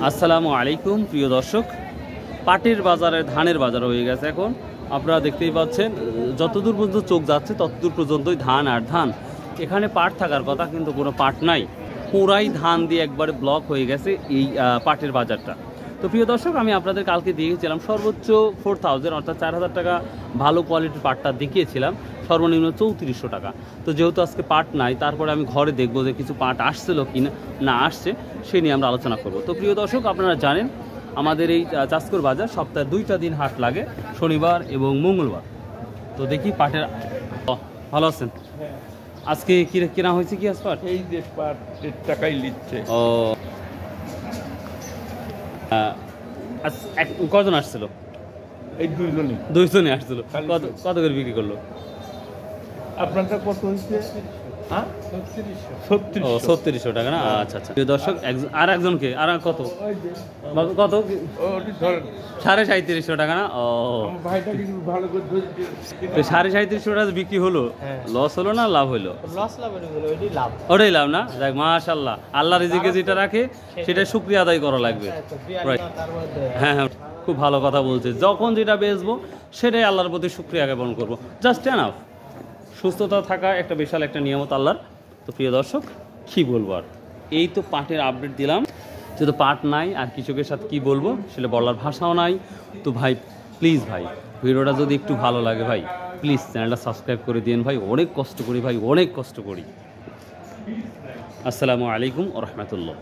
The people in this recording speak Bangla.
আসসালামু আলাইকুম প্রিয় দর্শক, পাটের বাজারে ধানের বাজার হয়ে গেছে। এখন আপনারা দেখতেই পাচ্ছেন, যতদূর পর্যন্ত চোখ যাচ্ছে ততদূর পর্যন্তই ধান আর ধান। এখানে পাট থাকার কথা, কিন্তু কোনো পাট নাই, পুরাই ধান দিয়ে একবারে ব্লক হয়ে গেছে এই পাটের বাজারটা। তো প্রিয় দর্শক, আমি আপনাদের কালকে দিয়েছিলাম সর্বোচ্চ 4000 অর্থাৎ 4000 টাকা ভালো কোয়ালিটির পাটটা দেখিয়েছিলাম, সর্বনিম্ন 3400 টাকা। তো যেহেতু আজকে পাট নাই, তারপরে আমি ঘরে দেখবো যে কিছু পাট আসছিল কি না আসছে, সে নিয়ে আমরা আলোচনা করব। তো প্রিয় দর্শক, আপনারা জানেন আমাদের এই চাষকর বাজার সপ্তাহে 2টা দিন হাট লাগে, শনিবার এবং মঙ্গলবার। তো দেখি পাটের, ভালো আছেন? আজকে কি কেনা হয়েছে কি আজ পাট? এই যে পাটের টাকাই নিচ্ছে। ও, কজন আসছিল? এই দুইজনই আসছিল। কত করে বিক্রি করলো? আপনারটা কত হয়েছে? 3600 টাকা না? আচ্ছা আচ্ছা। দর্শক, আর একজনকে আর কত 3750 টাকা না? ও, 3750 টাকা বিক্রি হলো। লস হলো না লাভ হলো? ওটাই লাভ না? যাক, মাশাআল্লাহ, আল্লাহ রিজিকে যেটা রাখে সেটা শুকরিয়া আদায় করা লাগবে। হ্যাঁ হ্যাঁ, খুব ভালো কথা বলছে। যখন যেটা বেচবো সেটাই আল্লাহর প্রতি শুকরিয়া জ্ঞাপন করবো, জাস্ট এনাফ। সুস্থতা থাকা একটা বিশাল একটা নিয়ামত আল্লাহর। তো প্রিয় দর্শক, কী বলবো আর, এই তো পাটের আপডেট দিলাম। যেহেতু পাট নাই, আর কৃষকের সাথে কী বলবো সেটা বলার ভাষাও নাই। তো ভাই প্লিজ ভাই, ভিডিওটা যদি একটু ভালো লাগে ভাই, প্লিজ চ্যানেলটা সাবস্ক্রাইব করে দিন ভাই। অনেক কষ্ট করি ভাই, অনেক কষ্ট করি। আসসালামু আলাইকুম ওয়া রাহমাতুল্লাহ।